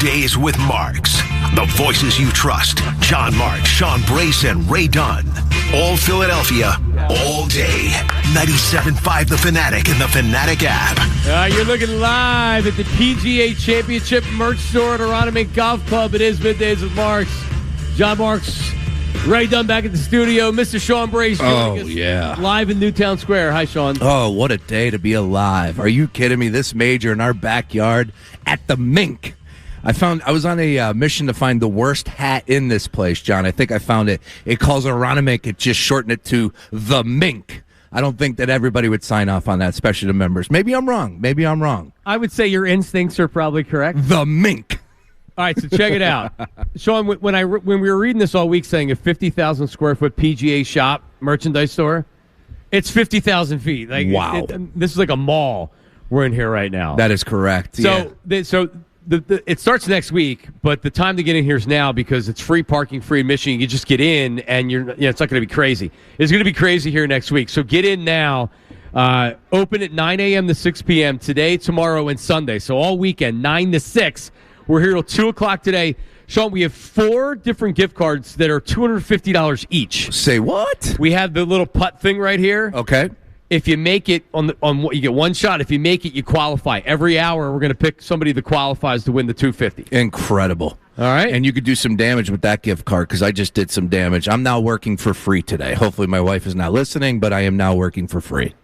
Middays with Marks. The voices you trust. John Marks, Sean Brace, and Ray Dunn. All Philadelphia, all day. 97.5 The Fanatic and the Fanatic app. You're looking live at the PGA Championship merch store at Aronimink Golf Club. It is Middays with Marks. John Marks, Ray Dunn back at the studio. Mr. Sean Brace joining us live in Newtown Square. Hi, Sean. Oh, what a day to be alive. Are you kidding me? This major in our backyard at the Mink. I was on a mission to find the worst hat in this place, John. I think I found it. It calls Aronimink. It just shortened it to the Mink. I don't think that everybody would sign off on that, especially the members. Maybe I'm wrong. I would say your instincts are probably correct. The Mink. All right, so check it out. Sean, when we were reading this all week saying a 50,000 square foot PGA shop merchandise store, it's 50,000 feet. Like, wow. This is like a mall we're in here right now. That is correct. So, it starts next week, but the time to get in here is now because it's free parking, free admission. You just get in, and it's not going to be crazy. It's going to be crazy here next week. So get in now. Open at 9 a.m. to 6 p.m. today, tomorrow, and Sunday. So all weekend, 9 to 6. We're here till 2 o'clock today. Sean, we have 4 different gift cards that are $250 each. Say what? We have the little putt thing right here. Okay. If you make it you get one shot. If you make it, you qualify. Every hour, we're going to pick somebody that qualifies to win the $250. Incredible. All right. And you could do some damage with that gift card because I just did some damage. I'm now working for free today. Hopefully my wife is not listening, but I am now working for free.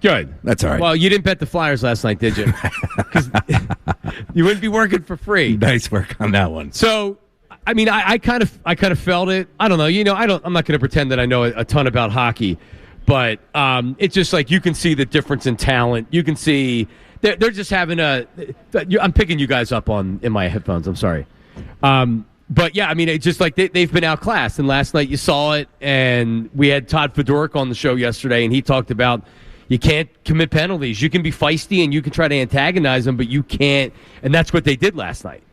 Good. That's all right. Well, you didn't bet the Flyers last night, did you? Because you wouldn't be working for free. Nice work on that one. So, I mean, I kind of felt it. I don't know. I'm not going to pretend that I know a ton about hockey. But it's just like you can see the difference in talent. You can see they're just having I'm picking you guys up in my headphones. I'm sorry. But, yeah, I mean, it's just like they've been outclassed. And last night you saw it. And we had Todd Fedoruk on the show yesterday, and he talked about you can't commit penalties. You can be feisty and you can try to antagonize them, but you can't. And that's what they did last night.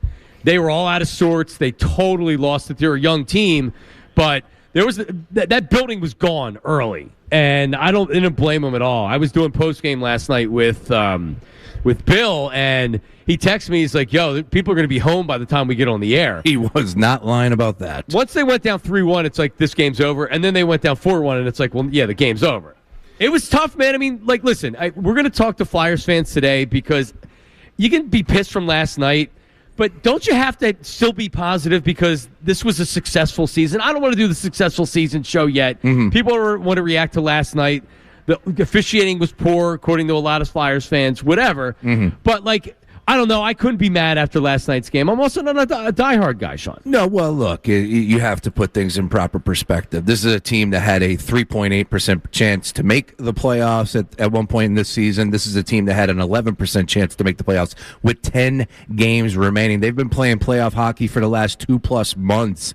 They were all out of sorts. They totally lost it. They're a young team. But there was that building was gone early. And I didn't blame him at all. I was doing post-game last night with Bill, and he texted me. He's like, yo, people are going to be home by the time we get on the air. He was not lying about that. Once they went down 3-1, it's like, this game's over. And then they went down 4-1, and it's like, well, yeah, the game's over. It was tough, man. I mean, like, listen, we're going to talk to Flyers fans today because you can be pissed from last night. But don't you have to still be positive because this was a successful season? I don't want to do the successful season show yet. Mm-hmm. People want to react to last night. The officiating was poor, according to a lot of Flyers fans, whatever. Mm-hmm. But, like, I don't know. I couldn't be mad after last night's game. I'm also not a diehard guy, Sean. No, well, look, you have to put things in proper perspective. This is a team that had a 3.8% chance to make the playoffs at one point in this season. This is a team that had an 11% chance to make the playoffs with 10 games remaining. They've been playing playoff hockey for the last 2+ months.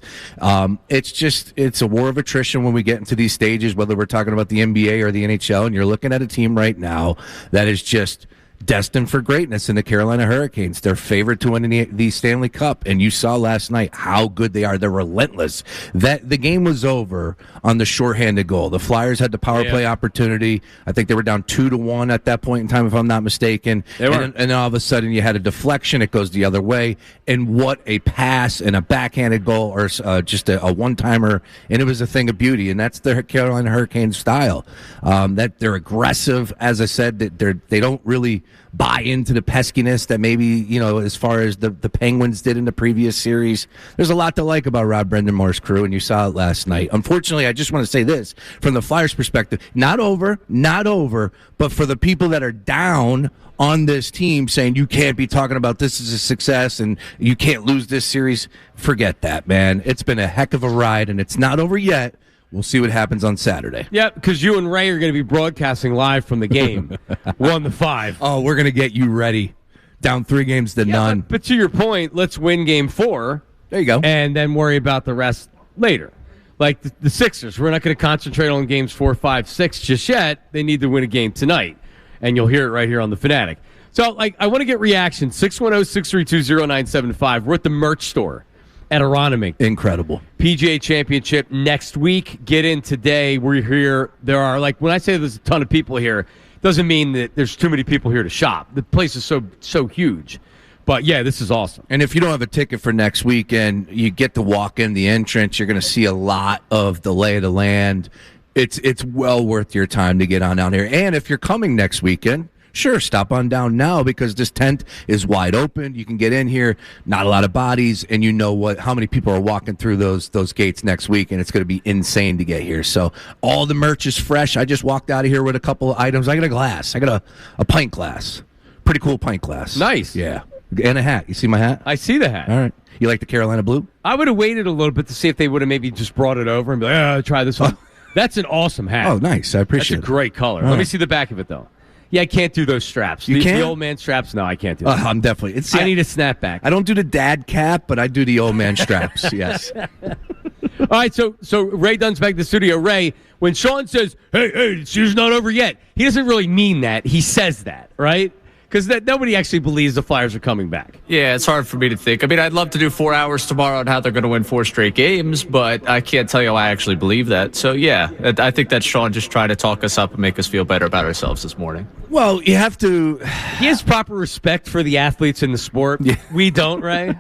It's a war of attrition when we get into these stages, whether we're talking about the NBA or the NHL, and you're looking at a team right now that is just destined for greatness in the Carolina Hurricanes. They're favored to win the Stanley Cup, and you saw last night how good they are. They're relentless. That the game was over on the shorthanded goal. The Flyers had the power play opportunity. I think they were down 2-1 at that point in time, if I'm not mistaken. And then all of a sudden you had a deflection. It goes the other way, and what a pass and a backhanded goal, or just a one-timer, and it was a thing of beauty. And that's the Carolina Hurricanes style. That they're aggressive, as I said. That they don't really buy into the peskiness that maybe, as far as the Penguins did in the previous series. There's a lot to like about Rob Brendamore's crew, and you saw it last night. Unfortunately, I just want to say this, from the Flyers' perspective, not over, but for the people that are down on this team saying you can't be talking about this as a success and you can't lose this series, forget that, man. It's been a heck of a ride, and it's not over yet. We'll see what happens on Saturday. Yeah, because you and Ray are going to be broadcasting live from the game, 1-5. Oh, we're going to get you ready. Down 3-0. But to your point, let's win Game 4. There you go. And then worry about the rest later. Like the Sixers, we're not going to concentrate on Games 4, 5, 6 just yet. They need to win a game tonight. And you'll hear it right here on The Fanatic. So, I want to get reaction. 610-632-0975. We're at the merch store at Aronimink. Incredible. PGA Championship next week. Get in today. We're here. There are, when I say there's a ton of people here, doesn't mean that there's too many people here to shop. The place is so huge. But, yeah, this is awesome. And if you don't have a ticket for next weekend, you get to walk in the entrance. You're going to see a lot of the lay of the land. It's well worth your time to get on down here. And if you're coming next weekend, sure, stop on down now because this tent is wide open. You can get in here, not a lot of bodies, and you know how many people are walking through those gates next week, and it's going to be insane to get here. So all the merch is fresh. I just walked out of here with a couple of items. I got a glass. I got a pint glass. Pretty cool pint glass. Nice. Yeah. And a hat. You see my hat? I see the hat. All right. You like the Carolina blue? I would have waited a little bit to see if they would have maybe just brought it over and be like, try this one. That's an awesome hat. Oh, nice. I appreciate it. That's a great color. All Let me right. see the back of it, though. Yeah, I can't do those straps. You can't? The old man straps? No, I can't do that. I'm definitely. I need a snapback. I don't do the dad cap, but I do the old man straps. Yes. All right, so Ray Dunn's back to the studio. Ray, when Sean says, hey, the season's not over yet, he doesn't really mean that. He says that, right? Because nobody actually believes the Flyers are coming back. Yeah, it's hard for me to think. I mean, I'd love to do 4 hours tomorrow on how they're going to win 4 straight games, but I can't tell you I actually believe that. So, yeah, I think that's Sean just trying to talk us up and make us feel better about ourselves this morning. Well, you have to. He has proper respect for the athletes in the sport. Yeah. We don't, Ray.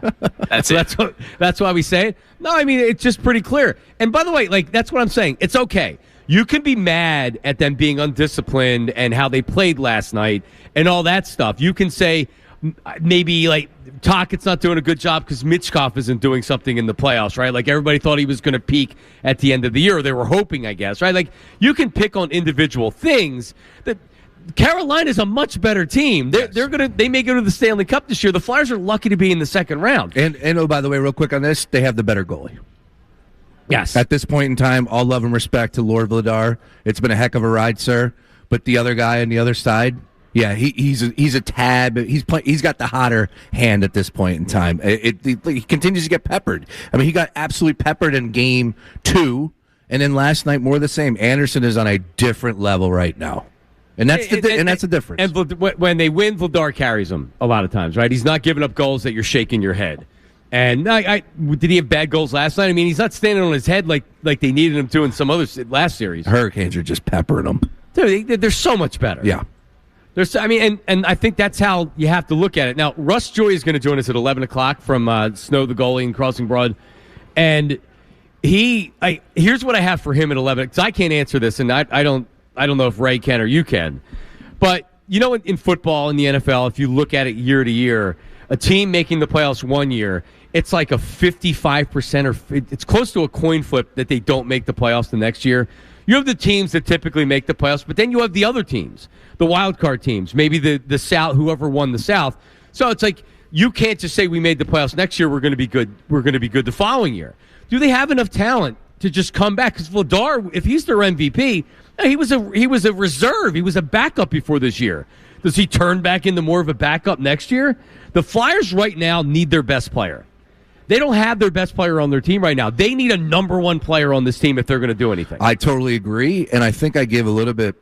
That's it. That's why we say it. No, I mean, it's just pretty clear. And by the way, that's what I'm saying. It's okay. You can be mad at them being undisciplined and how they played last night and all that stuff. You can say maybe Tockett's not doing a good job because Mitchkov isn't doing something in the playoffs, right? Like everybody thought he was going to peak at the end of the year. Or they were hoping, I guess, right? Like you can pick on individual things. That Carolina's a much better team. They may go to the Stanley Cup this year. The Flyers are lucky to be in the second round. And oh, by the way, real quick on this, they have the better goalie. Yes. At this point in time, all love and respect to Lord Vladar. It's been a heck of a ride, sir. But the other guy on the other side, yeah, he's a tab. He's got the hotter hand at this point in time. He continues to get peppered. I mean, he got absolutely peppered in game 2, and then last night more of the same. Anderson is on a different level right now. And that's the difference. And when they win, Vladar carries them a lot of times, right? He's not giving up goals that you're shaking your head. And did he have bad goals last night? I mean, he's not standing on his head like they needed him to in some other last series. Hurricanes are just peppering them. Dude, they're so much better. Yeah. And I think that's how you have to look at it. Now, Russ Joy is going to join us at 11 o'clock from Snow the goalie in Crossing Broad. And here's what I have for him at 11, because I can't answer this, and I don't know if Ray can or you can. But, in football, in the NFL, if you look at it year to year, a team making the playoffs one year, it's like a 55% or it's close to a coin flip that they don't make the playoffs the next year. You have the teams that typically make the playoffs, but then you have the other teams, the wild card teams, maybe the South, whoever won the South. So it's like you can't just say we made the playoffs next year, we're going to be good. We're going to be good the following year. Do they have enough talent to just come back? Because Vladar, if he's their MVP, he was a reserve. He was a backup before this year. Does he turn back into more of a backup next year? The Flyers right now need their best player. They don't have their best player on their team right now. They need a number one player on this team if they're going to do anything. I totally agree, and I think I give a little bit.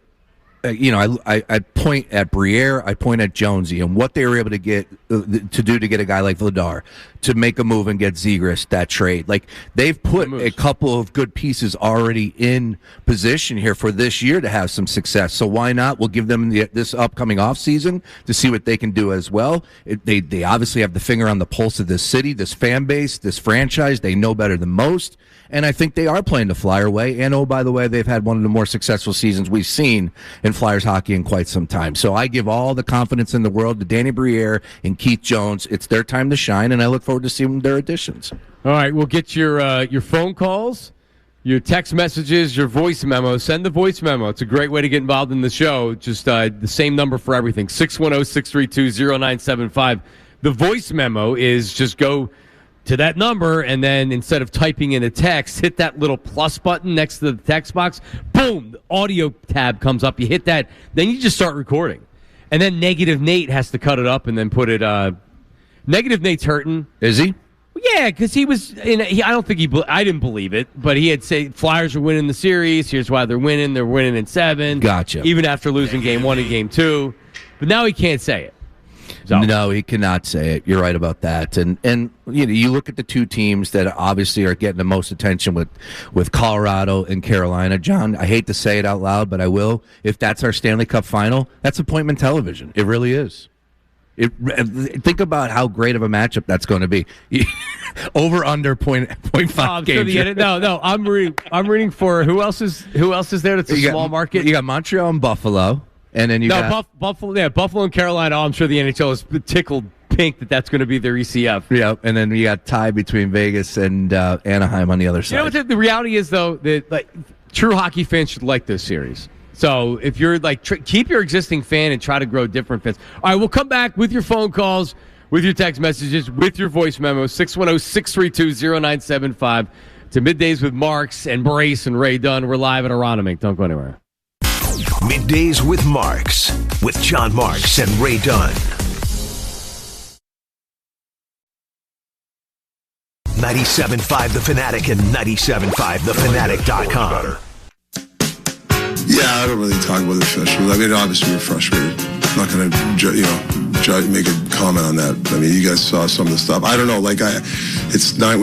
I point at Briere, I point at Jonesy, and what they were able to get to get a guy like Vladar to make a move and get Zegras that trade. Like they've put a couple of good pieces already in position here for this year to have some success. So why not? We'll give them this upcoming offseason to see what they can do as well. They obviously have the finger on the pulse of this city, this fan base, this franchise. They know better than most. And I think they are playing the Flyer way. And, oh, by the way, they've had one of the more successful seasons we've seen in Flyers hockey in quite some time. So I give all the confidence in the world to Danny Briere and Keith Jones. It's their time to shine, and I look forward to seeing their additions. All right, we'll get your phone calls, your text messages, your voice memo. Send the voice memo. It's a great way to get involved in the show. Just the same number for everything, 610-632-0975. The voice memo is just go to that number, and then instead of typing in a text, hit that little plus button next to the text box. Boom, the audio tab comes up. You hit that, then you just start recording. And then Negative Nate has to cut it up and then put it. Negative Nate's hurting. Is he? Yeah, because he was. I didn't believe it, but he had said Flyers are winning the series. Here's why they're winning. They're winning in 7. Gotcha. Even after losing game 1 and game 2, but now he can't say it. So. No, he cannot say it. You're right about that. And you look at the two teams that obviously are getting the most attention with Colorado and Carolina. John, I hate to say it out loud, but I will. If that's our Stanley Cup final, that's appointment television. It really is. Think about how great of a matchup that's going to be. Over under 0.5 games. No. I'm rooting for who else is there? That's a small market. You got Montreal and Buffalo, and then you got Buffalo. Yeah, Buffalo and Carolina. Oh, I'm sure the NHL is tickled pink that's going to be their ECF. Yeah, and then you got tie between Vegas and Anaheim on the other side. You know what the reality is, though, that true hockey fans should like this series. So if you're keep your existing fan and try to grow different fans. All right, we'll come back with your phone calls, with your text messages, with your voice memos, 610-632-0975 to Middays with Marks and Brace and Ray Dunn. We're live at Aronimink. Don't go anywhere. Middays with Marks, with John Marks and Ray Dunn. 97.5 The Fanatic and 97.5thefanatic.com. Yeah, I don't really talk about the officials. I mean, obviously we're frustrated. I'm not going to, make a comment on that. I mean, you guys saw some of the stuff. I don't know. We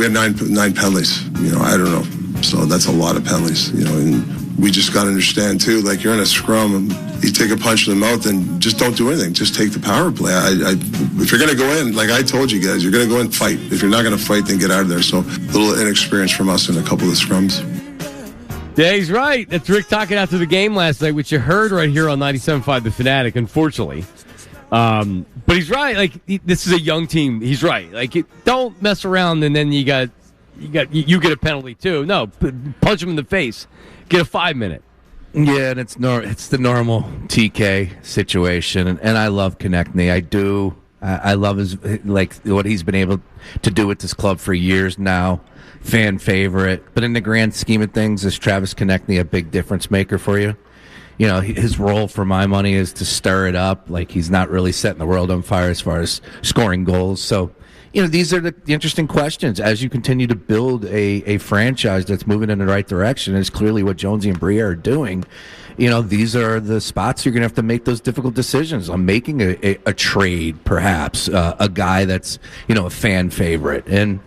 had nine penalties. I don't know. So that's a lot of penalties. And we just got to understand too. You're in a scrum and you take a punch in the mouth and just don't do anything. Just take the power play. If you're going to go in, like I told you guys, you're going to go in and fight. If you're not going to fight, then get out of there. So a little inexperience from us in a couple of the scrums. Yeah, he's right. That's Rick talking after the game last night, which you heard right here on 97.5 The Fanatic, unfortunately. But he's right. This is a young team. He's right. Don't mess around and then you get a penalty too. No, punch him in the face. Get a 5-minute. Yeah, and it's the normal TK situation, and I love Konechny. I do. I love his what he's been able to do with this club for years now. Fan favorite, but in the grand scheme of things, is Travis Konechny a big difference maker for you? His role for my money is to stir it up. He's not really setting the world on fire as far as scoring goals. So, these are the interesting questions as you continue to build a franchise that's moving in the right direction. It's clearly what Jonesy and Briere are doing. These are the spots you're going to have to make those difficult decisions on making a trade, perhaps a guy that's a fan favorite, and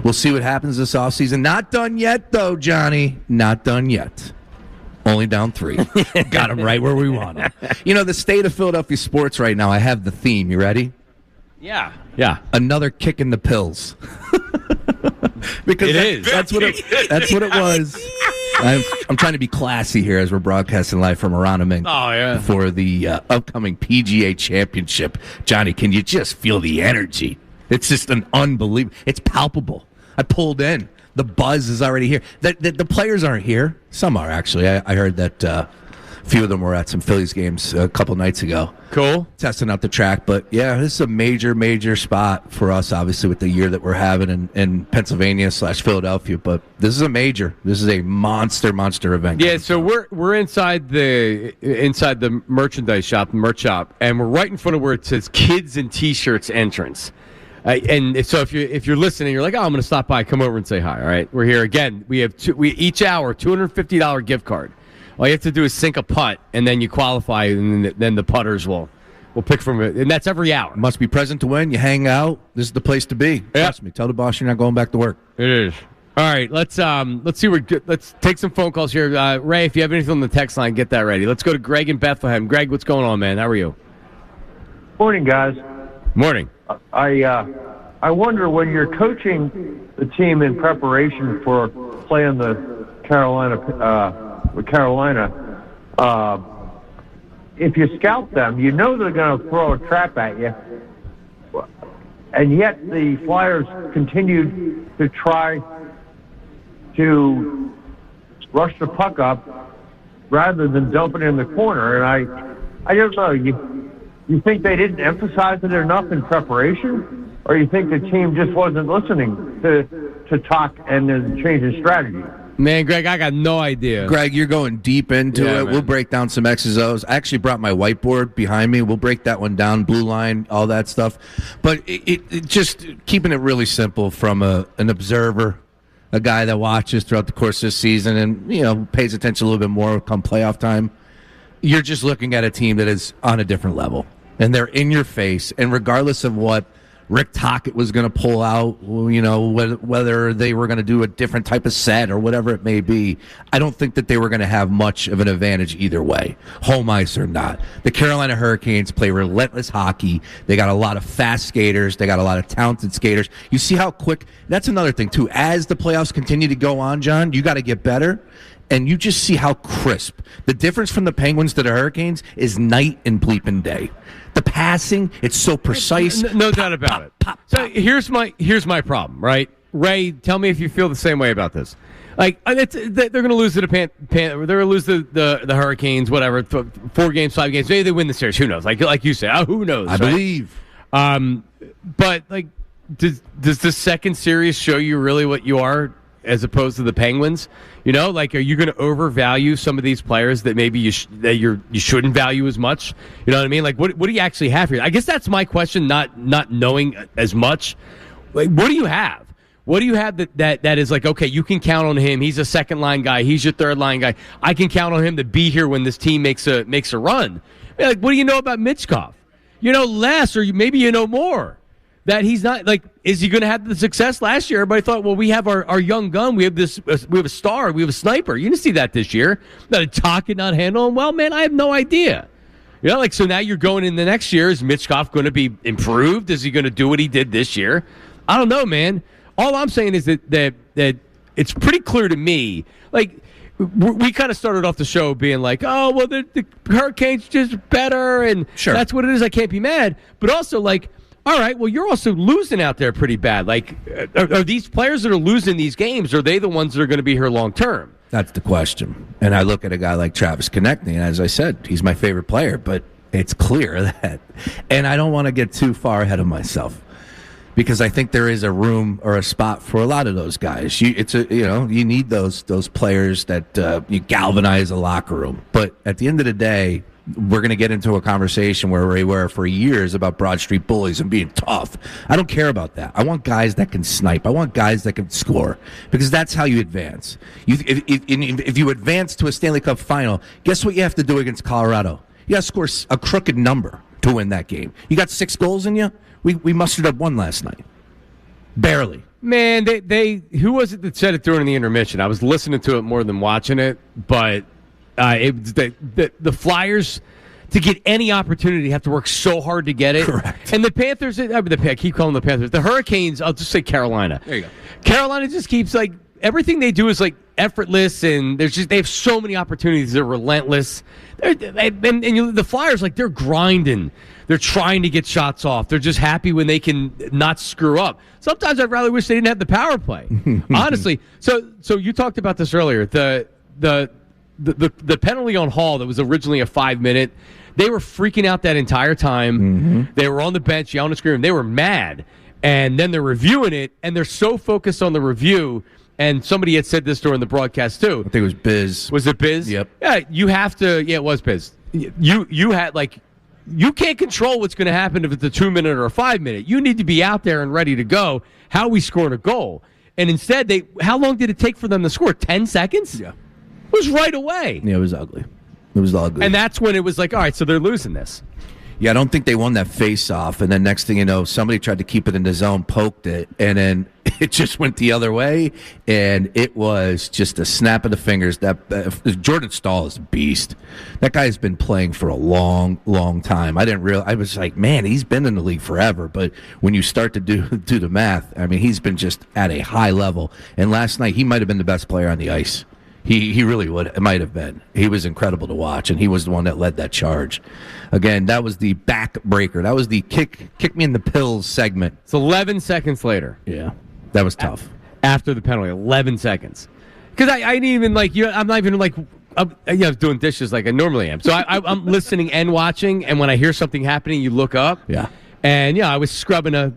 we'll see what happens this offseason. Not done yet, though, Johnny. Not done yet. Only down 3. Got him right where we want him. The state of Philadelphia sports right now, I have the theme. You ready? Yeah. Another kick in the pills. Because that's what it was. I'm trying to be classy here as we're broadcasting live from Aronimink. Oh, yeah. For the upcoming PGA Championship. Johnny, can you just feel the energy? It's just an unbelievable. It's palpable. I pulled in. The buzz is already here. The players aren't here. Some are, actually. I heard that a few of them were at some Phillies games a couple nights ago. Cool. Testing out the track. But, yeah, this is a major, major spot for us, obviously, with the year that we're having in Pennsylvania/Philadelphia. But this is a major. This is a monster event. Yeah, so we're inside the merchandise shop, merch shop, and we're right in front of where it says Kids and T-Shirts entrance. And so if you're listening, you're like, oh, I'm going to stop by, come over and say hi. All right, we're here again. We have each hour $250 gift card. All you have to do is sink a putt, and then you qualify, and then the putters will pick from it, and that's every hour. Must be present to win. You hang out. This is the place to be. Yeah. Trust me. Tell the boss you're not going back to work. It is. All right, let's see. Let's take some phone calls here. Ray, if you have anything on the text line, get that ready. Let's go to Greg in Bethlehem. Greg, what's going on, man? How are you? Morning, guys. Morning. I wonder, when you're coaching the team in preparation for playing the Carolina, if you scout them, you know they're going to throw a trap at you, and yet the Flyers continued to try to rush the puck up rather than dump it in the corner. And I don't know. You think they didn't emphasize it enough in preparation, or you think the team just wasn't listening to talk and then changing strategy? Man, Greg, I got no idea. Greg, you're going deep into it. Man. We'll break down some X's, O's. I actually brought my whiteboard behind me. We'll break that one down, blue line, all that stuff. But it just keeping it really simple from an observer, a guy that watches throughout the course of the season and pays attention a little bit more come playoff time. You're just looking at a team that is on a different level. And they're in your face. And regardless of what Rick Tocchet was going to pull out, whether they were going to do a different type of set or whatever it may be. I don't think that they were going to have much of an advantage either way, home ice or not. The Carolina Hurricanes play relentless hockey. They got a lot of fast skaters. They got a lot of talented skaters. You see how quick, that's another thing too. As the playoffs continue to go on, John, you got to get better. And you just see how crisp. The difference from the Penguins to the Hurricanes is night and bleeping day. The passing, it's so precise. No doubt about it. So here's my problem, right? Ray, tell me if you feel the same way about this. Like they're going to lose to the they're going to lose the Hurricanes, whatever, 4 games, 5 games. Maybe they win the series. Who knows? Like you say, who knows? I believe. But like, does the second series show you really what you are as opposed to the Penguins? Like, are you going to overvalue some of these players that maybe you shouldn't value as much? You know what I mean? Like, what do you actually have here? I guess that's my question, not knowing as much. Like, what do you have? What do you have that is like, okay, you can count on him. He's a second-line guy. He's your third-line guy. I can count on him to be here when this team makes a run. Like, what do you know about Mitchkov? You know less, or maybe you know more. That he's not, like, is he going to have the success last year? Everybody thought, well, we have our young gun. We have a star. We have a sniper. You didn't see that this year. Not a Tocchet not handle him. Well, man, I have no idea. So now you're going in the next year. Is Mitchkov going to be improved? Is he going to do what he did this year? I don't know, man. All I'm saying is that it's pretty clear to me, like, we kind of started off the show being like, oh, well, the Hurricanes just better, and sure, that's what it is. I can't be mad. But also, like, all right, well, you're also losing out there pretty bad. Like, are these players that are losing these games, are they the ones that are going to be here long term? That's the question. And I look at a guy like Travis Konechny, and as I said, he's my favorite player, but it's clear that, and I don't want to get too far ahead of myself, because I think there is a room or a spot for a lot of those guys. You need those players that you galvanize a locker room. But at the end of the day, we're going to get into a conversation where we were for years about Broad Street bullies and being tough. I don't care about that. I want guys that can snipe. I want guys that can score, because that's how you advance. If you advance to a Stanley Cup final, guess what you have to do against Colorado? You got to score a crooked number to win that game. You got 6 goals in you? We mustered up 1 last night. Barely. Man, they who was it that said it during the intermission? I was listening to it more than watching it, but the Flyers, to get any opportunity, have to work so hard to get it. Correct. And the Panthers, I keep calling them the Panthers. The Hurricanes, I'll just say Carolina. There you go. Carolina just keeps, like, everything they do is, like, effortless, and they have so many opportunities. They're relentless. The Flyers, like, they're grinding. They're trying to get shots off. They're just happy when they can not screw up. Sometimes I'd rather wish they didn't have the power play, honestly. So you talked about this earlier. The penalty on Hall that was originally a 5-minute, they were freaking out that entire time. Mm-hmm. They were on the bench yelling and screaming. They were mad. And then they're reviewing it, and they're so focused on the review. And somebody had said this during the broadcast, too. I think it was Biz. Was it Biz? Yep. Yeah, you have to. Yeah, it was Biz. You had, like, you can't control what's going to happen if it's a 2-minute or a 5-minute. You need to be out there and ready to go. How are we scoring a goal? And instead, how long did it take for them to score? 10 seconds? Yeah. It was right away. Yeah, it was ugly. It was ugly. And that's when it was like, all right, so they're losing this. Yeah, I don't think they won that face-off, and then next thing you know, somebody tried to keep it in the zone, poked it, and then it just went the other way, and it was just a snap of the fingers. That Jordan Staal is a beast. That guy's been playing for a long, long time. I was like, man, he's been in the league forever, but when you start to do the math, I mean, he's been just at a high level, and last night he might have been the best player on the ice. He really would. It might have been. He was incredible to watch, and he was the one that led that charge. Again, that was the backbreaker. That was the kick me in the pills segment. It's 11 seconds later. Yeah, that was tough. After the penalty, 11 seconds. Because I didn't even, like, I'm not even, like, I was doing dishes like I normally am. So I'm listening and watching, and when I hear something happening, you look up. Yeah. And, I was scrubbing a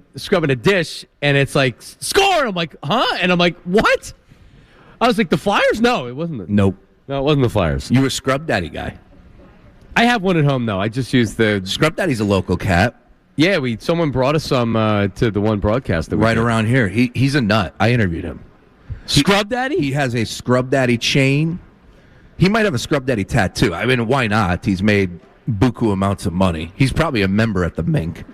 dish, and it's like, score! I'm like, huh? And I'm like, what? I was like, the Flyers? No, it wasn't. Nope. No, it wasn't the Flyers. You were Scrub Daddy guy. I have one at home, though. I just used the... Scrub Daddy's a local cat. Yeah, someone brought us some to the one broadcast. That we right did. Around here. He's a nut. I interviewed him. Scrub Daddy? He has a Scrub Daddy chain. He might have a Scrub Daddy tattoo. I mean, why not? He's made buku amounts of money. He's probably a member at the Mink.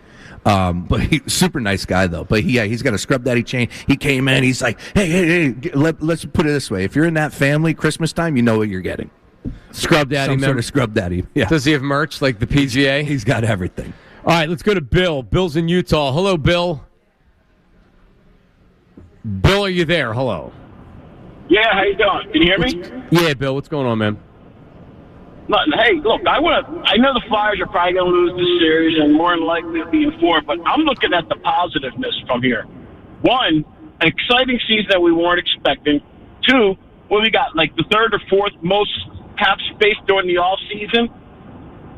But super nice guy though. But he's got a scrub daddy chain. He came in. He's like, hey, let's put it this way: if you're in that family, Christmas time, you know what you're getting. Scrub daddy, Some sort of scrub daddy. Yeah. Does he have merch like the PGA? He's got everything. All right, let's go to Bill. Bill's in Utah. Hello, Bill. Bill, are you there? Hello. Yeah, how you doing? Can you hear me? Yeah, Bill. What's going on, man? Nothing. Hey, look, I know the Flyers are probably going to lose this series and more than likely to be in four, but I'm looking at the positiveness from here. One, an exciting season that we weren't expecting. Two, well, we got like the third or fourth most cap space during the off season.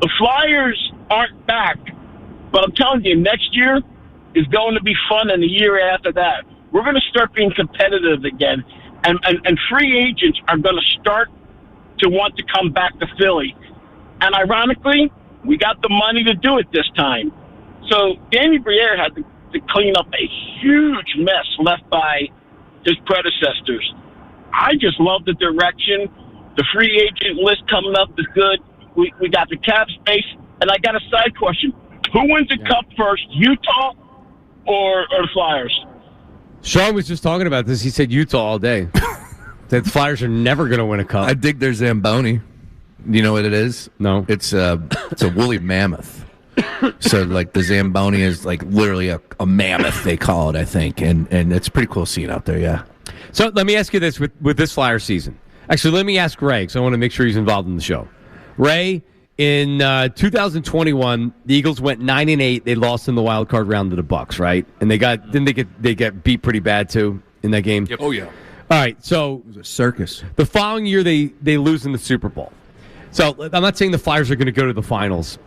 The Flyers aren't back, but I'm telling you, next year is going to be fun, and the year after that, we're going to start being competitive again, and free agents are going to start to want to come back to Philly. And ironically, we got the money to do it this time. So Danny Briere had to clean up a huge mess left by his predecessors. I just love the direction. The free agent list coming up is good. We got the cap space. And I got a side question. Who wins the cup first, Utah or the Flyers? Sean was just talking about this. He said Utah all day. The Flyers are never going to win a cup. I dig their Zamboni. You know what it is? No. It's a woolly mammoth. So, like, the Zamboni is, like, literally a mammoth, they call it, I think. And it's a pretty cool scene out there, yeah. So let me ask you this with this Flyer season. Actually, let me ask Ray, because I want to make sure he's involved in the show. Ray, in 2021, the Eagles went 9-8. They lost in the wild card round to the Bucks, right? And they get beat pretty bad, too, in that game? Yep. Oh, yeah. All right, so it was a circus. The following year, they lose in the Super Bowl. So I'm not saying the Flyers are going to go to the finals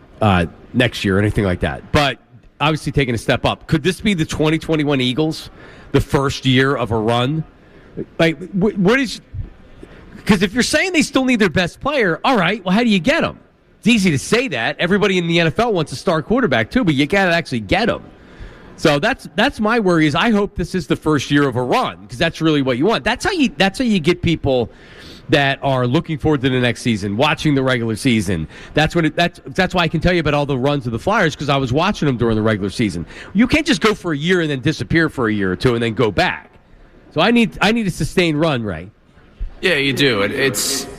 next year or anything like that, but obviously taking a step up. Could this be the 2021 Eagles, the first year of a run? Like, what is? Because if you're saying they still need their best player, all right, well, how do you get them? It's easy to say that. Everybody in the NFL wants a star quarterback too, but you got to actually get them. So that's my worry. Is I hope this is the first year of a run, because that's really what you want. That's how you get people that are looking forward to the next season, watching the regular season. That's why I can tell you about all the runs of the Flyers, because I was watching them during the regular season. You can't just go for a year and then disappear for a year or two and then go back. So I need a sustained run, Ray. Yeah, you do.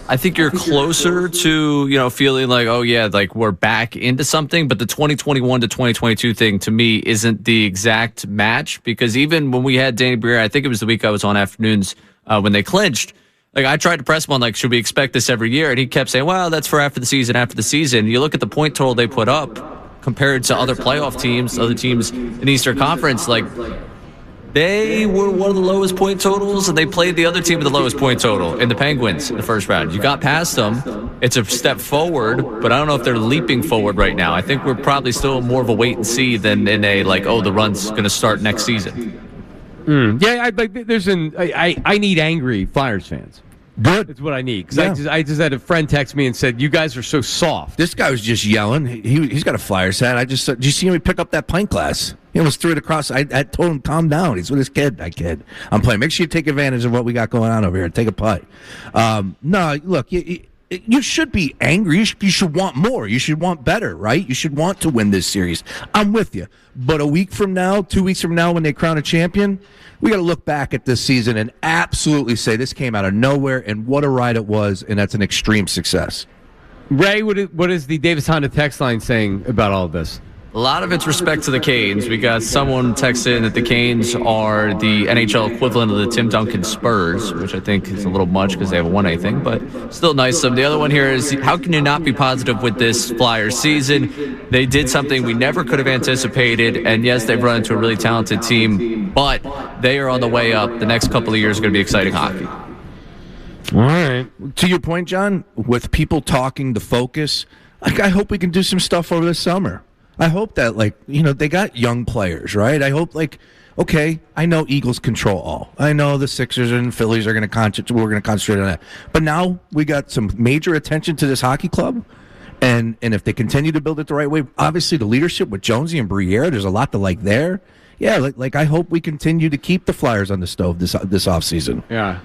I think you're closer to, feeling like, oh yeah, like we're back into something. But the 2021 to 2022 thing to me isn't the exact match, because even when we had Danny Briere, I think it was the week I was on afternoons when they clinched. Like, I tried to press him on, like, should we expect this every year? And he kept saying, well, that's for after the season. You look at the point total they put up compared to other playoff teams, other teams in the Eastern Conference, like, they were one of the lowest point totals, and they played the other team with the lowest point total in the Penguins in the first round. You got past them. It's a step forward, but I don't know if they're leaping forward right now. I think we're probably still more of a wait and see than in a, like, oh, the run's going to start next season. Yeah, I need angry Flyers fans. Good. It's what I need. Because I just had a friend text me and said, you guys are so soft. This guy was just yelling. He's got a Flyers hat. Did you see him pick up that pint glass? He almost threw it across. I told him, calm down. He's with his kid. That kid. I'm playing. Make sure you take advantage of what we got going on over here and take a putt. No, look, you should be angry. You should want more. You should want better, right? You should want to win this series. I'm with you. But a week from now, 2 weeks from now, when they crown a champion, we got to look back at this season and absolutely say this came out of nowhere, and what a ride it was, and that's an extreme success. Ray, what is the Davis Honda text line saying about all of this? A lot of it's respect to the Canes. We got someone texting that the Canes are the NHL equivalent of the Tim Duncan Spurs, which I think is a little much because they haven't won anything, but still nice of them. The other one here is, how can you not be positive with this Flyers season? They did something we never could have anticipated, and yes, they've run into a really talented team, but they are on the way up. The next couple of years are going to be exciting hockey. All right. To your point, John, with people talking, the focus, I hope we can do some stuff over the summer. I hope that, they got young players, right? I hope, okay, I know Eagles control all. I know the Sixers and Phillies are going to concentrate on that. But now we got some major attention to this hockey club. And if they continue to build it the right way, obviously the leadership with Jonesy and Briere, there's a lot to like there. Yeah, I hope we continue to keep the Flyers on the stove this offseason. Yeah.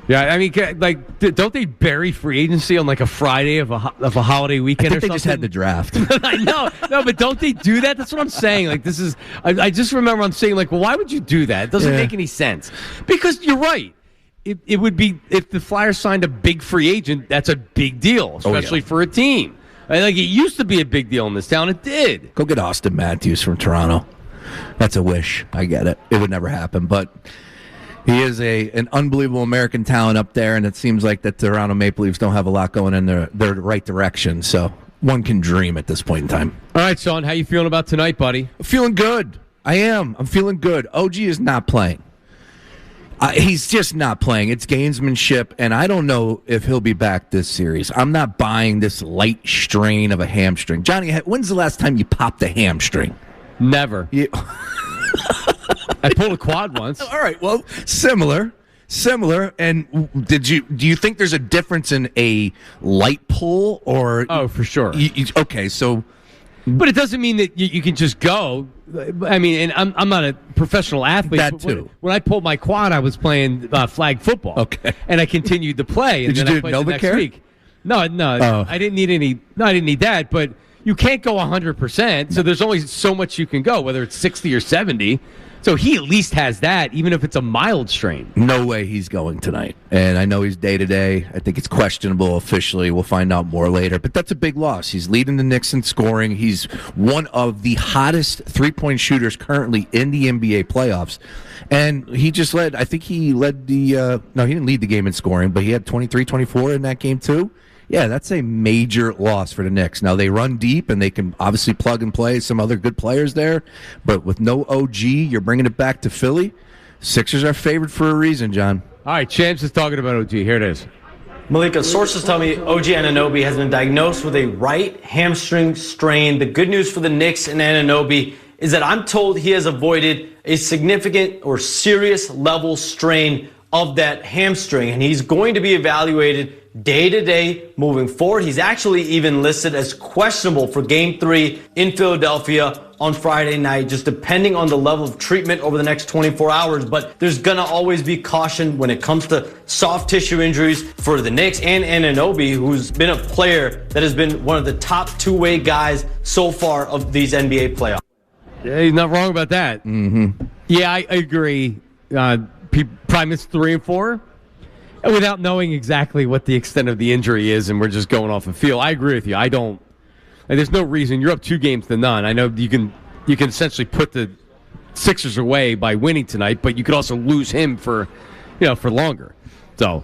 Yeah, I mean, like, don't they bury free agency on like a Friday of a holiday weekend or something? They just had the draft. I know, no, but don't they do that? That's what I'm saying. Like, this is. I just remember I'm saying, like, well, why would you do that? It doesn't make any sense. Because you're right. It would be if the Flyers signed a big free agent. That's a big deal, especially for a team. Like, it used to be a big deal in this town. It did. Go get Austin Matthews from Toronto. That's a wish. I get it. It would never happen, but. He is an unbelievable American talent up there, and it seems like the Toronto Maple Leafs don't have a lot going in their right direction. So one can dream at this point in time. All right, Sean, how you feeling about tonight, buddy? Feeling good. I am. I'm feeling good. OG is not playing. He's just not playing. It's gamesmanship, and I don't know if he'll be back this series. I'm not buying this light strain of a hamstring. Johnny, when's the last time you popped a hamstring? Never. I pulled a quad once. All right, well, similar. And do you think there's a difference in a light pull or? Oh, for sure. Okay, so. But it doesn't mean that you can just go. I mean, and I'm not a professional athlete. That too. When I pulled my quad, I was playing flag football. Okay. And I continued to play. And Did then you I do played the next Novacare? week. No. Oh. I didn't need any. No, I didn't need that. But you can't go 100%. So there's only so much you can go, whether it's 60 or 70. So he at least has that, even if it's a mild strain. No way he's going tonight. And I know he's day-to-day. I think it's questionable officially. We'll find out more later. But that's a big loss. He's leading the Knicks in scoring. He's one of the hottest three-point shooters currently in the NBA playoffs. And he just led, I think he led the, no, he didn't lead the game in scoring, but he had 23, 24 in that game too. Yeah, that's a major loss for the Knicks. Now, they run deep, and they can obviously plug and play some other good players there. But with no OG, you're bringing it back to Philly. Sixers are favored for a reason, John. All right, Champs is talking about OG. Here it is. Malika, sources tell me OG Anunoby has been diagnosed with a right hamstring strain. The good news for the Knicks and Anunoby is that I'm told he has avoided a significant or serious level strain of that hamstring, and he's going to be evaluated day to day moving forward. He's actually even listed as questionable for Game 3 in Philadelphia on Friday night, just depending on the level of treatment over the next 24 hours. But there's going to always be caution when it comes to soft tissue injuries for the Knicks and Anunoby, who's been a player that has been one of the top two-way guys so far of these NBA playoffs. Yeah, he's not wrong about that. Mm-hmm. Yeah, I agree. Probably missed 3 and 4. Without knowing exactly what the extent of the injury is, and we're just going off the field. I agree with you. I don't. There's no reason. You're up 2 games to none. I know you can essentially put the Sixers away by winning tonight, but you could also lose him for longer. So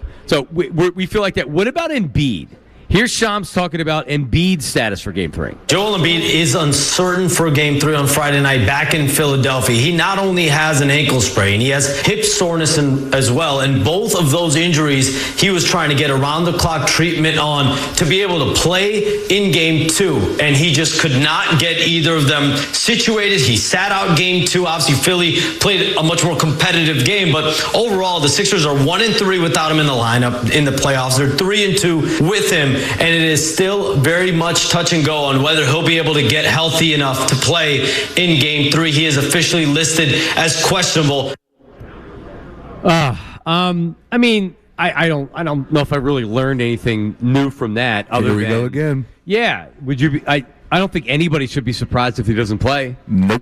we feel like that. What about Embiid? Here's Shams talking about Embiid's status for Game 3. Joel Embiid is uncertain for Game 3 on Friday night back in Philadelphia. He not only has an ankle sprain, he has hip soreness as well. And both of those injuries, he was trying to get around-the-clock treatment on to be able to play in Game 2. And he just could not get either of them situated. He sat out Game 2. Obviously, Philly played a much more competitive game. But overall, the Sixers are 1-3 without him in the lineup in the playoffs. They're 3-2 with him. And it is still very much touch and go on whether he'll be able to get healthy enough to play in Game 3. He is officially listed as questionable. I mean, I don't know if I really learned anything new from that. Here we go again. Yeah, would you be? I don't think anybody should be surprised if he doesn't play. Nope.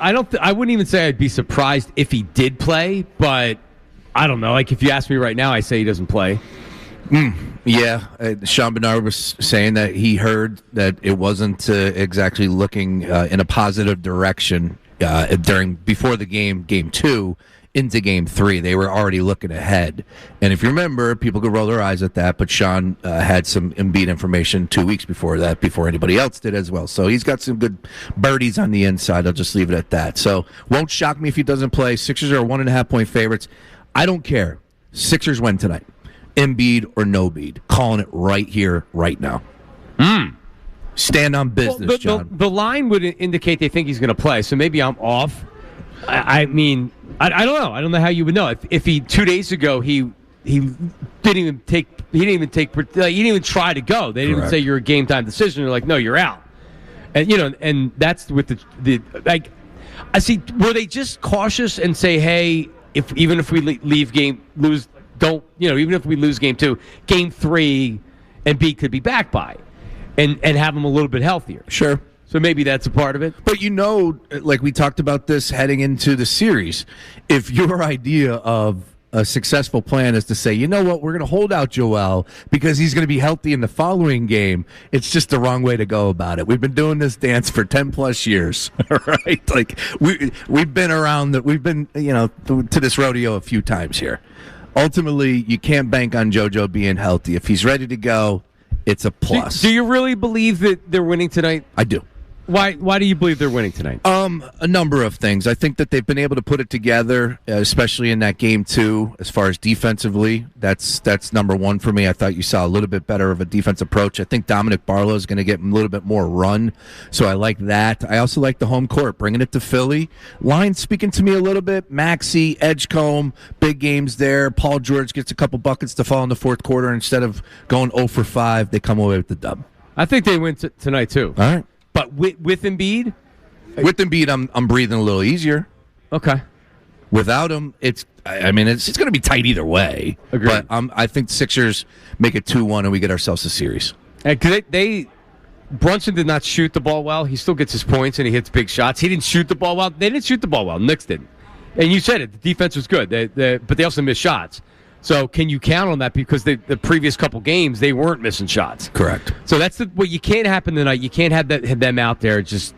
I wouldn't even say I'd be surprised if he did play, but I don't know. Like if you ask me right now, I say he doesn't play. Yeah, Sean Bernard was saying that he heard that it wasn't exactly looking in a positive direction before the Game 2 into Game 3. They were already looking ahead. And if you remember, people could roll their eyes at that, but Sean had some Embiid information 2 weeks before that, before anybody else did as well. So he's got some good birdies on the inside. I'll just leave it at that. So won't shock me if he doesn't play. Sixers are 1.5-point favorites. I don't care. Sixers win tonight. Embiid or no Embiid. Calling it right here, right now. Stand on business, John. The line would indicate they think he's going to play, so maybe I'm off. I mean, I don't know. I don't know how you would know. If he 2 days ago he didn't even try to go. They didn't even say you're a game time decision. They're like, no, you're out. And that's with the like. I see. Were they just cautious and say, hey, even if we lose even if we lose game 2, game 3, Embiid could be back by, and have him a little bit healthier. Sure. So maybe that's a part of it. But like we talked about this heading into the series, if your idea of a successful plan is to say, you know what, we're going to hold out Joel because he's going to be healthy in the following game, it's just the wrong way to go about it. We've been doing this dance for 10 plus years, right? Like we've been around we've been, to this rodeo a few times here. Ultimately, you can't bank on JoJo being healthy. If he's ready to go, it's a plus. Do you really believe that they're winning tonight? I do. Why do you believe they're winning tonight? A number of things. I think that they've been able to put it together, especially in that game 2, as far as defensively. That's number one for me. I thought you saw a little bit better of a defense approach. I think Dominic Barlow is going to get a little bit more run, so I like that. I also like the home court, bringing it to Philly. Line speaking to me a little bit. Maxey, Edgecombe, big games there. Paul George gets a couple buckets to fall in the fourth quarter. Instead of going 0 for 5, they come away with the dub. I think they win tonight, too. All right. But with Embiid? With Embiid, I'm breathing a little easier. Okay. Without him, it's going to be tight either way. Agreed. But I think Sixers make it 2-1 and we get ourselves a series. Because Brunson did not shoot the ball well. He still gets his points and he hits big shots. He didn't shoot the ball well. They didn't shoot the ball well. Knicks didn't. And you said it. The defense was good. But they also missed shots. So can you count on that? Because the previous couple games, they weren't missing shots. Correct. So that's what you can't happen tonight. You can't have them out there just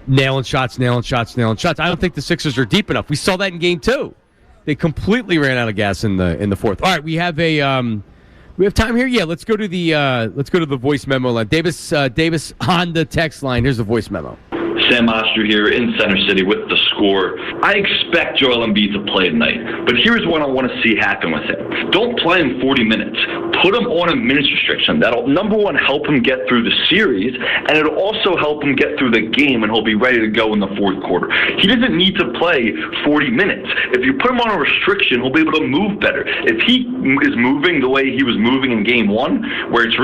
nailing shots. I don't think the Sixers are deep enough. We saw that in game 2. They completely ran out of gas in the fourth. All right, we have we have time here. Yeah, let's go to the voice memo line. Davis on the text line. Here's the voice memo. Sam Oster here in Center City with the score. I expect Joel Embiid to play tonight, but here's what I want to see happen with him. Don't play him 40 minutes. Put him on a minutes restriction. That'll, number one, help him get through the series, and it'll also help him get through the game, and he'll be ready to go in the fourth quarter. He doesn't need to play 40 minutes. If you put him on a restriction, he'll be able to move better. If he is moving the way he was moving in game 1, where he's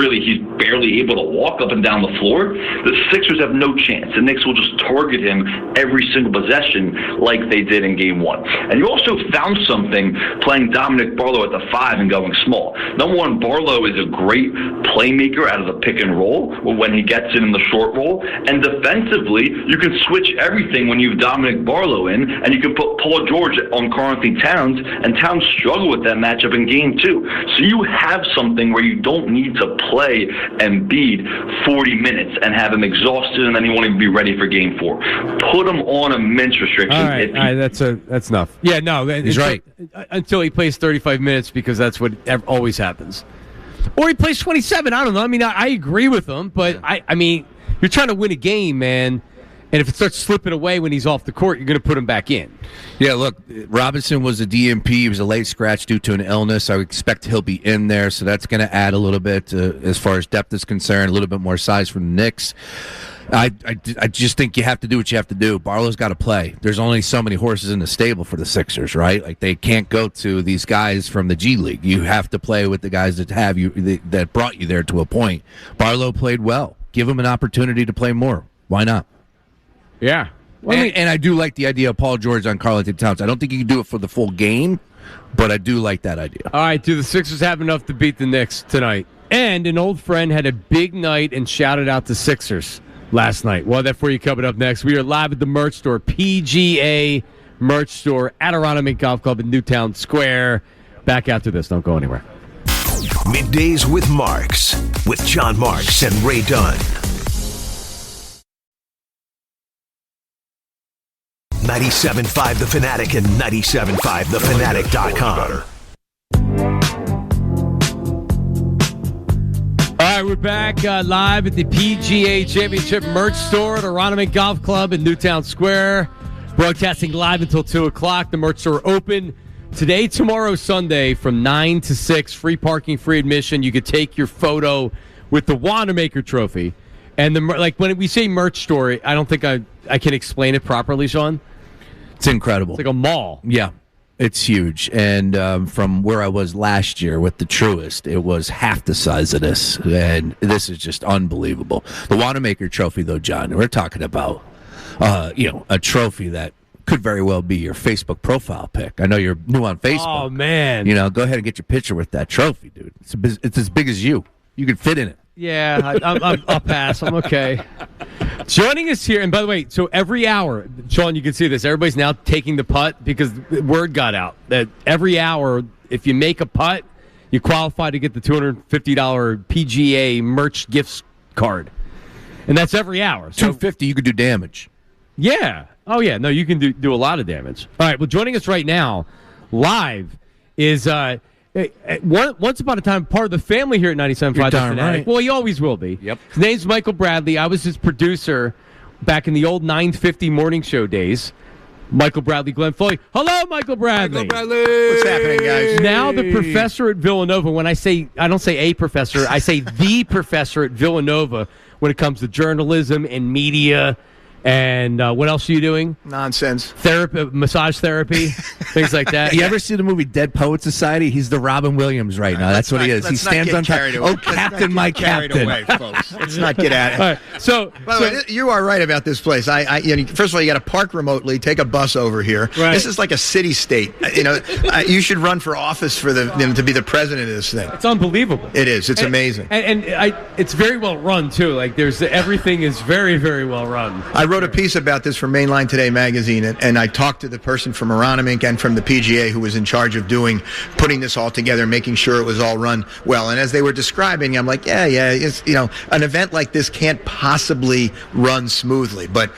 barely able to walk up and down the floor, the Sixers have no chance. The Knicks will just target him every single possession like they did in game 1. And you also found something playing Dominic Barlow at the 5 and going small. Number one, Barlow is a great playmaker out of the pick and roll when he gets in the short roll. And defensively, you can switch everything when you have Dominic Barlow in, and you can put Paul George on Karl-Anthony Towns, and Towns struggled with that matchup in game 2. So you have something where you don't need to play Embiid 40 minutes and have him exhausted, and then he won't even be ready for game 4. Put him on a minutes restriction. All right, that's enough. Yeah, no, he's right. Until he plays 35 minutes, because that's what always happens. Or he plays 27. I don't know. I mean, I agree with him, but I mean, you're trying to win a game, man. And if it starts slipping away when he's off the court, you're going to put him back in. Yeah, look, Robinson was a DNP. He was a late scratch due to an illness. I expect he'll be in there, so that's going to add a little bit as far as depth is concerned, a little bit more size from the Knicks. I just think you have to do what you have to do. Barlow's got to play. There's only so many horses in the stable for the Sixers, right? Like, they can't go to these guys from the G League. You have to play with the guys that have you, that brought you there to a point. Barlow played well. Give him an opportunity to play more. Why not? Yeah. Well, and I do like the idea of Paul George on Karl-Anthony Towns. I don't think you can do it for the full game, but I do like that idea. All right, do the Sixers have enough to beat the Knicks tonight? And an old friend had a big night and shouted out the Sixers last night. Well, that for you coming up next. We are live at the merch store, PGA merch store at Aronimink Golf Club in Newtown Square. Back after this. Don't go anywhere. Middays with Marks, with John Marks and Ray Dunn. 97.5 The Fanatic and 97.5thefanatic.com. All right, we're back live at the PGA Championship merch store at Aronimink Golf Club in Newtown Square. Broadcasting live until 2 o'clock. The merch store open today, tomorrow, Sunday from 9 to 6. Free parking, free admission. You could take your photo with the Wanamaker Trophy. And when we say merch store, I don't think I can explain it properly, Sean. It's incredible. It's like a mall. Yeah, it's huge. And from where I was last year with the Truist, it was half the size of this. And this is just unbelievable. The Wanamaker Trophy, though, John, we're talking about, a trophy that could very well be your Facebook profile pic. I know you're new on Facebook. Oh, man. You know, go ahead and get your picture with that trophy, dude. It's as big as you. You could fit in it. Yeah, I'll pass. I'm okay. Joining us here, and by the way, so every hour, Sean, you can see this. Everybody's now taking the putt because the word got out that every hour, if you make a putt, you qualify to get the $250 PGA merch gift card. And that's every hour. So, $250, you could do damage. Yeah. Oh, yeah. No, you can do a lot of damage. All right. Well, joining us right now, live, is once upon a time part of the family here at 97.5 The Fanatic. Right. Well, he always will be. Yep. His name's Michael Bradley. I was his producer back in the old 950 morning show days. Michael Bradley, Glenn Foley. Hello, Michael Bradley. Michael Bradley. What's happening, guys? Now the professor at Villanova. When I don't say a professor, I say the professor at Villanova when it comes to journalism and media. And what else are you doing? Nonsense. Therapy, massage therapy, things like that. You ever see the movie Dead Poet Society? He's the Robin Williams right now. That's what he is. He stands on top. Oh, Captain, my Captain. Away, folks. Let's not get at it. All right, so, by the way, you are right about this place. First of all, you got to park remotely, take a bus over here. Right. This is like a city state. You should run for office for to be the president of this thing. It's unbelievable. It is. It's amazing. And it's very well run too. Like everything is very, very well run. I wrote a piece about this for Mainline Today magazine, and I talked to the person from Aronimink and from the PGA who was in charge of putting this all together, making sure it was all run well. And as they were describing, I'm like, it's, an event like this can't possibly run smoothly. But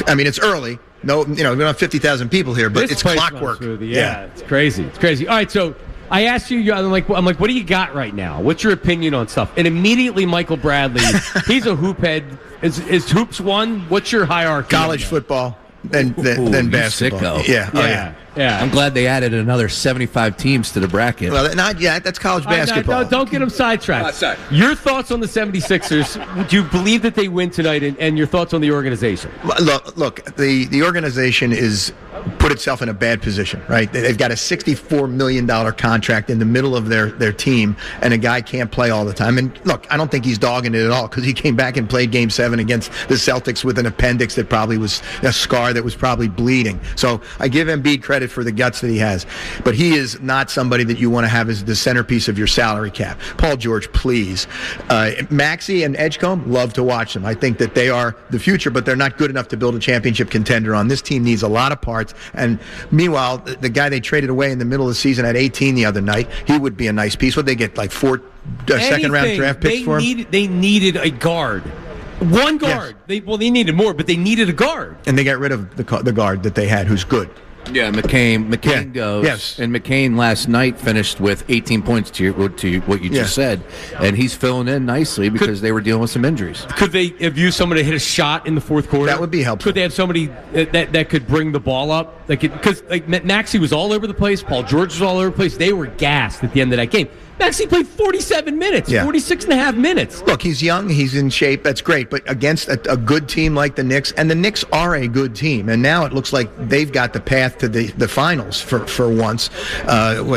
I mean, it's early. No, we don't have 50,000 people here, but it's clockwork. Yeah, it's crazy. It's crazy. All right, so I asked you, I'm like, what do you got right now? What's your opinion on stuff? And immediately, Michael Bradley, he's a hoop head. Is hoops one? What's your hierarchy? College football, then basketball. Yeah. I'm glad they added another 75 teams to the bracket. Well, not yet. That's college basketball. Don't get them sidetracked. Your thoughts on the 76ers? Do you believe that they win tonight? And your thoughts on the organization? Look, the organization is put itself in a bad position, right? They've got a $64 million contract in the middle of their team, and a guy can't play all the time. And look, I don't think he's dogging it at all, because he came back and played Game 7 against the Celtics with an appendix that probably was a scar that was probably bleeding. So I give Embiid credit for the guts that he has. But he is not somebody that you want to have as the centerpiece of your salary cap. Paul George, please. Maxey and Edgecombe, love to watch them. I think that they are the future, but they're not good enough to build a championship contender on. This team needs a lot of parts. And meanwhile, the guy they traded away in the middle of the season at 18 the other night, he would be a nice piece. What they get, like 4 second-round draft picks for him? They needed a guard. One guard. Yes. They needed more, but they needed a guard. And they got rid of the guard that they had, who's good. Yeah, McCain goes. Yes. And McCain last night finished with 18 points to what you just said. And he's filling in nicely because they were dealing with some injuries. Could they have used somebody to hit a shot in the fourth quarter? That would be helpful. Could they have somebody that could bring the ball up? Because Maxey was all over the place. Paul George was all over the place. They were gassed at the end of that game. Maxey played 47 minutes, 46 and a half minutes. Look, he's young, he's in shape, that's great, but against a good team like the Knicks, and the Knicks are a good team, and now it looks like they've got the path to the finals for once.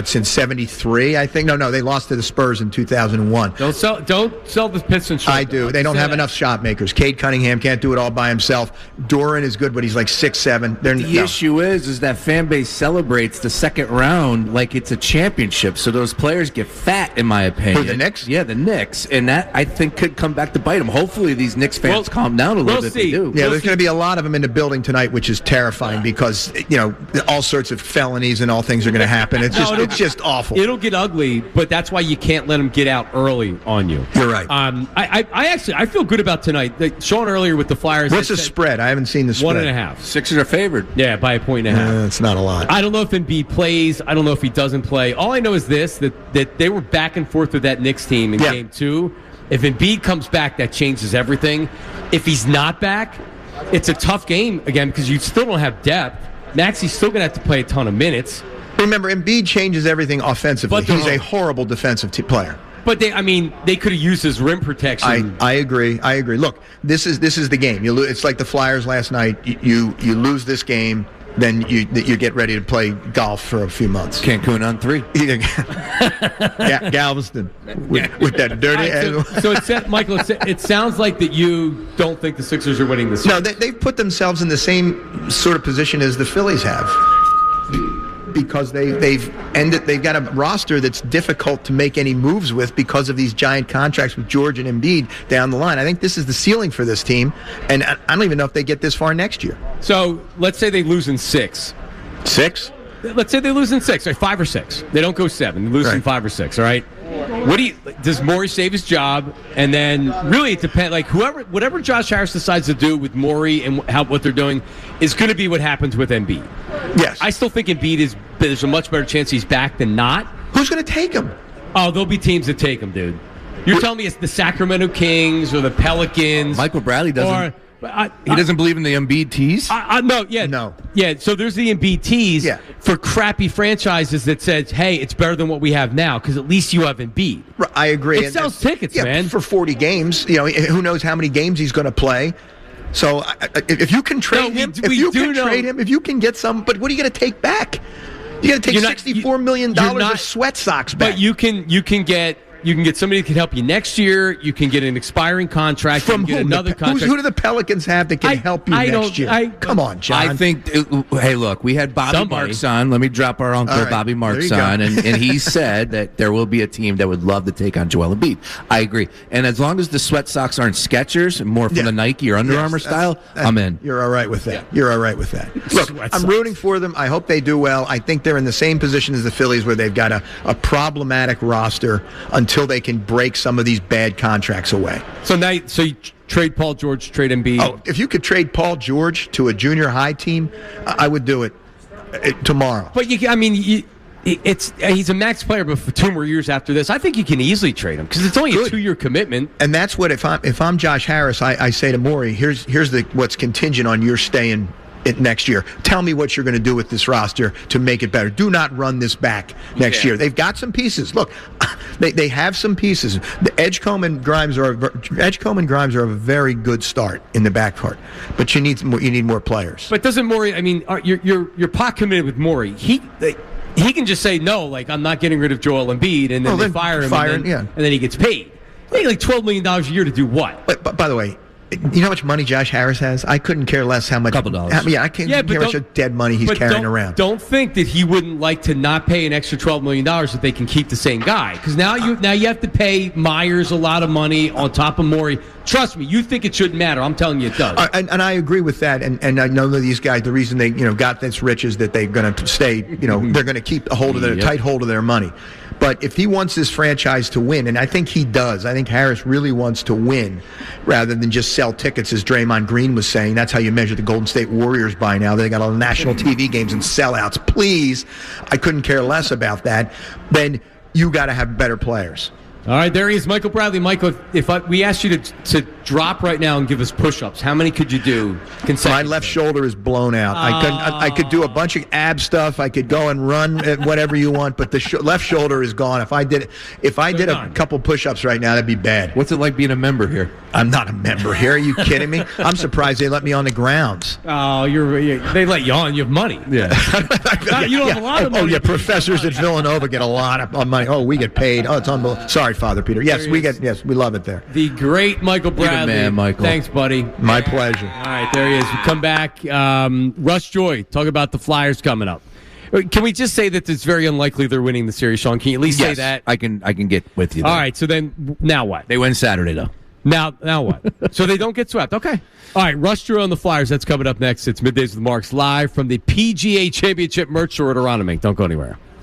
Since 73, I think? No, they lost to the Spurs in 2001. Don't sell the Pistons short. I do. They don't have enough shot makers. Cade Cunningham can't do it all by himself. Doran is good, but he's like 6'7". The issue is that fan base celebrates the second round like it's a championship, so those players get fat, in my opinion. For the Knicks? Yeah, the Knicks. And that, I think, could come back to bite them. Hopefully these Knicks fans calm down a little bit. They do. Yeah, there's going to be a lot of them in the building tonight, which is terrifying because, all sorts of felonies and all things are going to happen. It's just awful. It'll get ugly, but that's why you can't let them get out early on you. You're right. I feel good about tonight. Sean earlier with the Flyers. What's the spread? I haven't seen the spread. 1.5. Sixers are favored. Yeah, by 1.5. It's not a lot. I don't know if Embiid plays. I don't know if he doesn't play. All I know is this, that they were back and forth with that Knicks team in Game 2. If Embiid comes back, that changes everything. If he's not back, it's a tough game, again, because you still don't have depth. Maxey's still going to have to play a ton of minutes. Remember, Embiid changes everything offensively. He's a horrible defensive player. But they could have used his rim protection. I agree. Look, this is the game. It's like the Flyers last night. You lose this game. then you get ready to play golf for a few months. Cancun on 3. Galveston with that dirty. So Michael, it sounds like that you don't think the Sixers are winning this series. No, they've put themselves in the same sort of position as the Phillies have, because they've got a roster that's difficult to make any moves with because of these giant contracts with George and Embiid down the line. I think this is the ceiling for this team, and I don't even know if they get this far next year. So let's say they lose in 6. 6? Let's say they lose in 6, or 5 or 6. They don't go 7. They lose in 5 or 6. All right. Does Morey save his job? And then really it depends. Like whatever Josh Harris decides to do with Morey and what they're doing is going to be what happens with Embiid. Yes, I still think there's a much better chance he's back than not. Who's going to take him? Oh, there'll be teams that take him, dude. You're telling me it's the Sacramento Kings or the Pelicans? Michael Bradley doesn't. He doesn't believe in the Embiid tees? No. Yeah, so there's the Embiid tees for crappy franchises that says, hey, it's better than what we have now because at least you have Embiid. I agree. It sells tickets, man. For 40 games. Who knows how many games he's going to play. So if you can trade him, if you can get some, but what are you going to take back? You got to take $64 million of sweat socks back. But you can get somebody that can help you next year. You can get an expiring contract. From whom? Another contract. Who do the Pelicans have that can help you next year? Come on, John. I think, hey, look, we had Bobby Marks on. Let me drop our uncle Bobby Marks on. And he said that there will be a team that would love to take on Joel Embiid. I agree. And as long as the sweat socks aren't Skechers, more from the Nike or Under Armour style, I'm in. You're all right with that. You're all right with that. Look, I'm rooting for them. I hope they do well. I think they're in the same position as the Phillies where they've got a problematic roster until they can break some of these bad contracts away. So you trade Paul George, trade Embiid. Oh, if you could trade Paul George to a junior high team, I would do it tomorrow. But he's a max player, but for 2 more years after this, I think you can easily trade him because it's only a 2-year commitment. And that's what if I'm Josh Harris, I say to Morey, here's what's contingent on your staying next year. Tell me what you're going to do with this roster to make it better. Do not run this back next year. They've got some pieces. Look, they have some pieces. The Edgecombe and Grimes are a very good start in the backcourt, but you need more players. But doesn't Morey? I mean, you're pot committed with Morey. He can just say no, like I'm not getting rid of Joel Embiid, and then they fire him, and then he gets paid. They get like $12 million a year to do what? But by the way, you know how much money Josh Harris has? I couldn't care less how much. $2. I can't care how much dead money he's carrying around. Don't think that he wouldn't like to not pay an extra $12 million if they can keep the same guy. Because now you have to pay Myers a lot of money on top of Morey. Trust me, you think it shouldn't matter. I'm telling you it does. And I agree with that. And I know that these guys, the reason they got this rich is that they're going to stay. They're going to keep a tight hold of their money. But if he wants this franchise to win, and I think he does, I think Harris really wants to win rather than just sell tickets, as Draymond Green was saying. That's how you measure the Golden State Warriors by now. They got all the national TV games and sellouts. Please, I couldn't care less about that. Then you got to have better players. All right, there he is, Michael Bradley. Michael, if we asked you to drop right now and give us push-ups, how many could you do consecutively? My left shoulder is blown out. I could do a bunch of ab stuff. I could go and run whatever you want, but the left shoulder is gone. If I did a couple push-ups right now, that'd be bad. What's it like being a member here? I'm not a member here. Are you kidding me? I'm surprised they let me on the grounds. Oh, they let you on. You have money. Yeah. You don't have a lot of money. Oh, yeah. Professors at Villanova get a lot of money. Oh, we get paid. Oh, it's unbelievable. Sorry, Father Peter. Yes, we love it there. The great Michael Bradley. Man, Michael. Thanks, buddy. My pleasure. All right, there he is. We come back. Russ Joy, talk about the Flyers coming up. Can we just say that it's very unlikely they're winning the series, Sean? Can you at least say that? I can get with you there. All right, so then now what? They win Saturday, though. Now what? So they don't get swept. Okay. All right, Russ Joy on the Flyers. That's coming up next. It's Middays with Marks live from the PGA Championship merch store at Aronimink. Don't go anywhere.